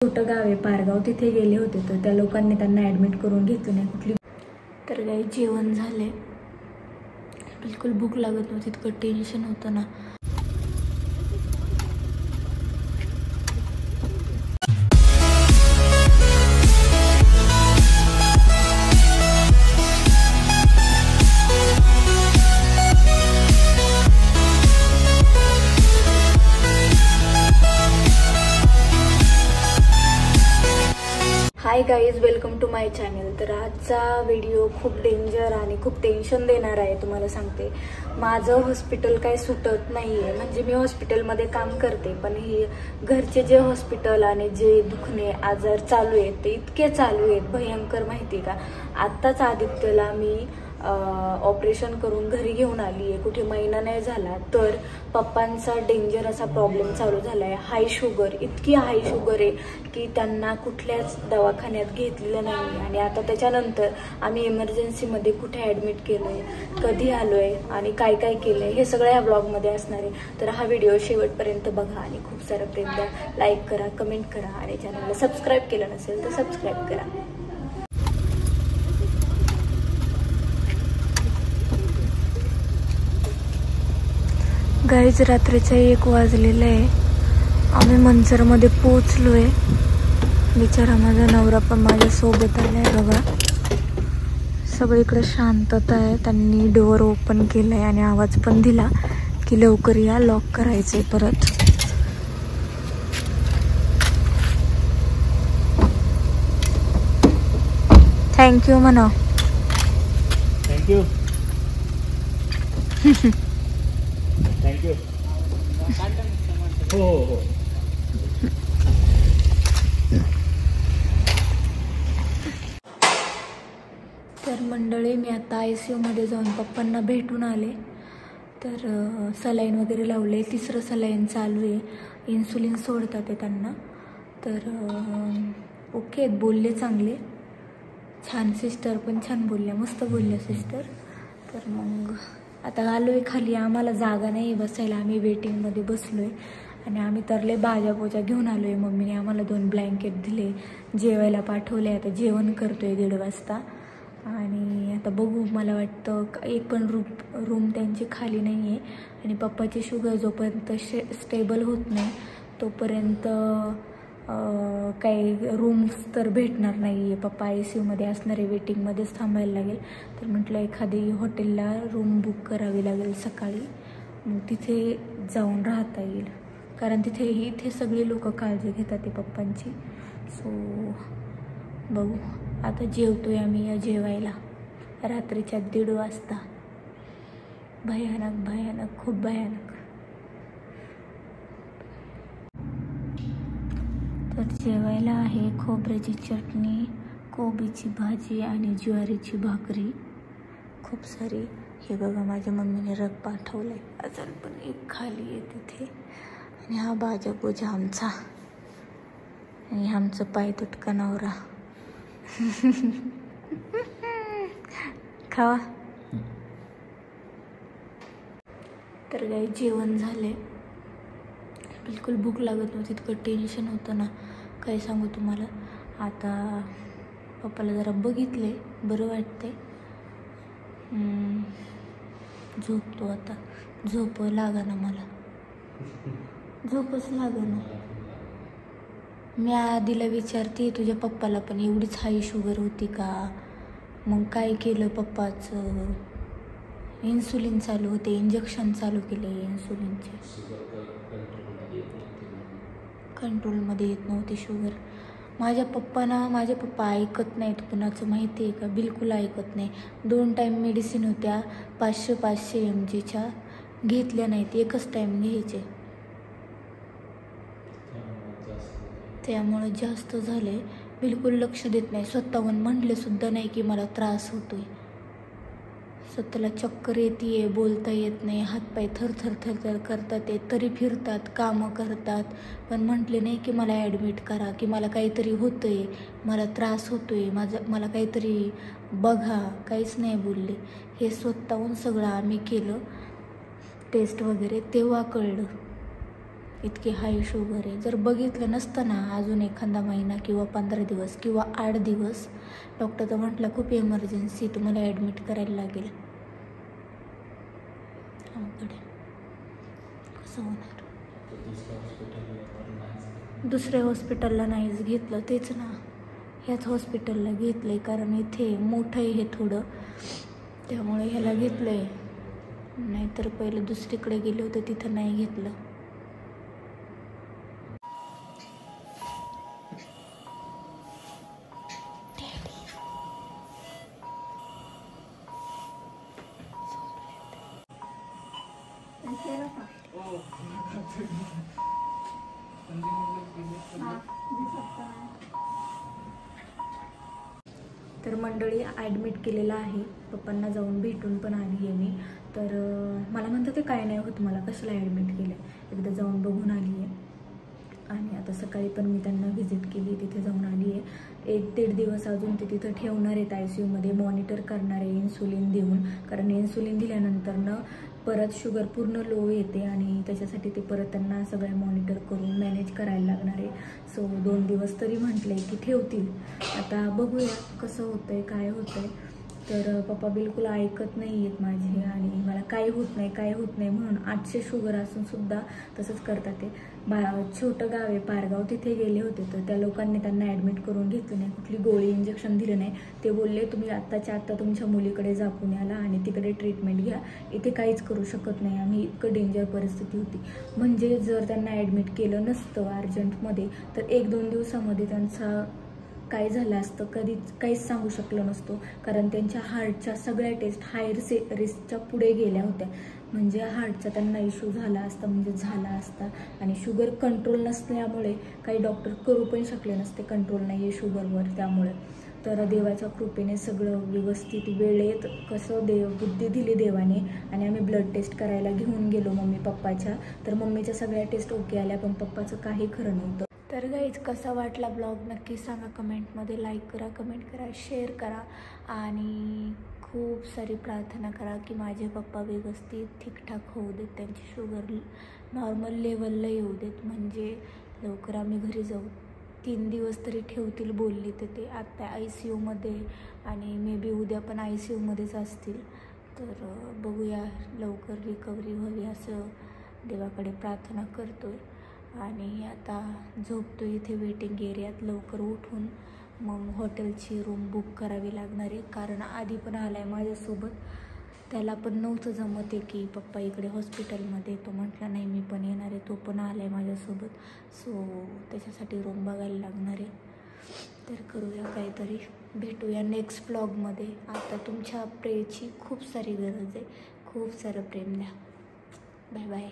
छोटं गाव आहे पारगाव, तिथे गेले होते तर त्या लोकांनी त्यांना ॲडमिट करून घेतलं नाही कुठली. तर काही जेवण झाले, बिलकुल भूक लागत नव्हती, इतकं टेन्शन होतं ना. Hi guys, welcome to my channel. तर आजचा व्हिडिओ खूप डेंजर आणि खूप टेन्शन देणार आहे. तुम्हाला सांगते, माझं हॉस्पिटल काय सुटत नाही आहे. म्हणजे मी हॉस्पिटलमध्ये काम करते, पण ही घरचे जे हॉस्पिटल आणि जे दुखणे आजार चालू आहेत ते इतके चालू आहेत भयंकर, माहिती का. आत्ताच आदित्यला मी ऑपरेशन करून घरी घेऊन आली आहे, कुठे महिना नाही झाला, तर पप्पांचा डेंजर असा प्रॉब्लेम चालू झाला आहे. हाय शुगर, इतकी हाय शुगर आहे की त्यांना कुठल्याच दवाखान्यात घेतलेलं नाही. आणि आता त्याच्यानंतर आम्ही इमर्जन्सीमध्ये कुठे ॲडमिट केलं आहे, कधी आलो आहे आणि काय काय केलं आहे, हे सगळं ह्या ब्लॉगमध्ये असणार आहे. तर हा व्हिडिओ शेवटपर्यंत बघा आणि खूप सारं प्रेम द्या, लाईक करा, कमेंट करा आणि चॅनलला सबस्क्राईब केलं नसेल तर सबस्क्राईब करा. गाईज, रात्रीचा 1 वाजलेला आहे. आम्ही मंचरमध्ये पोचलो आहे. बिचारा माझा नवरा पण माझ्यासोबत आला आहे. बघा, सगळीकडे शांतता आहे. त्यांनी डोअर ओपन केलं आहे आणि आवाज पण दिला की लवकर या, लॉक करायचं आहे परत. थँक्यू म्हणा. थँक्यू. थँक्यू. हो हो हो. तर मंडळी, मी आता ICU मध्ये जाऊन पप्पांना भेटून आले. तर सलाईन वगैरे लावले, 3रं सलाईन चालू आहे. इन्सुलिन सोडतात आहे त्यांना. तर ओके, बोलले चांगले, छान. सिस्टर पण छान बोलल्या, मस्त बोलल्या सिस्टर. तर मग आता आलो आहे खाली. आम्हाला जागा नाही बसायला, आम्ही वेटिंगमध्ये बसलो आहे. आणि आम्ही तरले भाज्या पोजा घेऊन आलो आहे. मम्मीने आम्हाला 2 ब्लँकेट दिले, जेवायला पाठवले. आता जेवण करतो आहे 1:30 वाजता. आणि आता बघू, मला वाटतं एक पण रूम त्यांची खाली नाही आहे. आणि पप्पाची शुगर जोपर्यंत स्टेबल होत नाही तोपर्यंत काही रूम्स तर भेटणार नाही आहे. पप्पा ICUमध्ये असणारे, वेटिंगमध्येच थांबायला लागेल. तर म्हटलं एखादी हॉटेलला रूम बुक करावी लागेल सकाळी, मग तिथे जाऊन राहता येईल. कारण इथे सगळे लोक काळजी घेतात ते पप्पांची. सो बघू, आता जेवतोय आम्ही या जेवायला रात्रीच्या 1:30 वाजता. भयानक भयानक, खूप भयानक. तर जेवायला आहे खोबऱ्याची चटणी, कोबीची भाजी आणि ज्वारीची भाकरी, खूप सारी. हे बघा, माझ्या मम्मीने रग पाठवलं आहे, अजून पण एक खाली आहे तिथे. आणि हा भाज्या पोजा आमचा, आणि आमचं पाय तुटका नवरा. खावा. तर काही जेवण झाले, बिलकुल भूक लागत नव्हती, इतकं टेन्शन होतं ना, काय सांगू तुम्हाला. आता पप्पाला जरा बघितले, बरं वाटते. झोपतो आता. झोप लागा ना मला, झोपच लागा ना. मी आधीला विचारते, तुझ्या पप्पाला पण एवढीच हाय शुगर होती का? मग काय केलं पप्पाचं? इन्सुलिन चालू होते, इंजेक्शन चालू केले इन्सुलिनचे. कंट्रोलमध्ये येत नव्हती शुगर. माझे पप्पा ऐकत नाहीत कुणाचं, माहिती आहे का, बिलकुल ऐकत नाही. 2 टाईम मेडिसिन होत्या 500 mgच्या, घेतल्या नाहीत, एकच टाईम घ्यायचे. त्यामुळे जास्त झाले, बिलकुल लक्ष देत नाही. स्वतःहून म्हटले सुद्धा नाही की मला त्रास होतोय. स्वतःला चक्कर येते, बोलता येत नाही, हातपाय थरथर थरथर करतात ते, तरी फिरतात, कामं करतात. पण म्हटले नाही की मला ॲडमिट करा, की मला काहीतरी होतंय, मला त्रास होतोय, मला काहीतरी बघा, काहीच नाही बोलले. हे स्वतःहून सगळं आम्ही केलं, टेस्ट वगैरे, तेव्हा कळलं. इतकी हाय शुगर आहे. जर बघितलं नसतं ना अजून एखादा महिना किंवा 15 दिवस किंवा 8 दिवस, डॉक्टर तर म्हटलं खूप इमर्जन्सी, तुम्हाला ॲडमिट करायला लागेल. अवघड आहे, कसं होणार. दुसऱ्या हॉस्पिटलला नाहीच घेतलं, तेच ना, ह्याच हॉस्पिटलला घेतलं आहे कारण इथे मोठं आहे हे थोडं, त्यामुळे ह्याला घेतलं आहे. नाहीतर पहिलं दुसरीकडे गेले होते तिथं नाही घेतलं. तर मंडळी ॲडमिट केलेलं आहे, पप्पांना जाऊन भेटून पण आली आहे मी. तर मला म्हणतं ते काय नाही होत, मला कशाला ॲडमिट केलं, एकदा जाऊन बघून आली आहे. आणि आता सकाळी पण मी त्यांना व्हिजिट केली, तिथे जाऊन आली आहे. 1-1.5 दिवस अजून ते तिथं ठेवणार आहेत ICUमध्ये, मॉनिटर करणार आहे इन्सुलिन देऊन, कारण इन्सुलिन दिल्यानंतरनं परत शुगर पूर्ण लो येते आणि त्याच्यासाठी ते परत त्यांना सगळं मॉनिटर करून मॅनेज करायला लागणार आहे. सो 2 दिवस तरी म्हटले की ठेवतील. आता बघूया कसं होतं आहे, काय होतं आहे. तर पप्पा बिलकुल ऐकत नाही आहेत माझे आणि मला काय होत नाही म्हणून 800 शुगर असूनसुद्धा तसंच करतात. ते छोटं गाव आहे पारगाव, तिथे गेले होते तर त्या लोकांनी त्यांना ॲडमिट करून घेतलं नाही, कुठली गोळी इंजेक्शन दिलं नाही. ते बोलले तुम्ही आत्ताच्या आत्ता तुमच्या मुलीकडे जा पुण्याला आणि तिकडे ट्रीटमेंट घ्या, इथे काहीच करू शकत नाही आम्ही, इतकं डेंजर परिस्थिती होती. म्हणजे जर त्यांना ॲडमिट केलं नसतं अर्जंटमध्ये तर 1-2 दिवसामध्ये त्यांचा काय झालं असतं काहीच सांगू शकलो नसतो, कारण त्यांच्या हार्टच्या सगळ्या टेस्ट हाय रिस्कच्या पुढे गेल्या होत्या. म्हणजे हार्टचा त्यांना इश्यू झाला असता आणि शुगर कंट्रोल नसल्यामुळे काही डॉक्टर करू पण शकले नसते, कंट्रोल नाही आहे शुगरवर. त्यामुळे तर देवाच्या कृपेने सगळं व्यवस्थित वेळेत कसं बुद्धी दिली देवाने आणि आम्ही ब्लड टेस्ट करायला घेऊन गेलो मम्मी पप्पाच्या. तर मम्मीच्या सगळ्या टेस्ट ओके आल्या, पण पप्पाचं काही खरं नव्हतं. तर गाईज कसा वाटला ब्लॉग नक्की सांगा कमेंटमध्ये, लाईक करा, कमेंट करा, शेअर करा आणि खूप सारी प्रार्थना करा की माझे पप्पा व्यवस्थित ठीकठाक होऊ देत, त्यांची शुगर नॉर्मल लेवलला येऊ देत, म्हणजे लवकर आम्ही घरी जाऊ. 3 दिवस तरी ठेवतील बोलले तर ते आत्ता ICUमध्ये आणि मे बी उद्या पण ICUमध्येच असतील. तर बघूया लवकर रिकव्हरी व्हावी असं देवाकडे प्रार्थना करतोय. आणि आता झोपतो इथे वेटिंग एरियात. लवकर उठून मग हॉटेलची रूम बुक करावी लागणार आहे, कारण आधी पण आला आहे माझ्यासोबत, त्याला पण नव्हतं जमत आहे की पप्पा इकडे हॉस्पिटलमध्ये, तो म्हटला नाही मी पण येणार आहे, तो पण आला आहे माझ्यासोबत. सो त्याच्यासाठी रूम बघायला लागणार आहे. तर करूया काहीतरी, भेटूया नेक्स्ट ब्लॉगमध्ये. आता तुमच्या प्रेची खूप सारी गरज आहे, खूप सारं प्रेम द्या. Bye bye.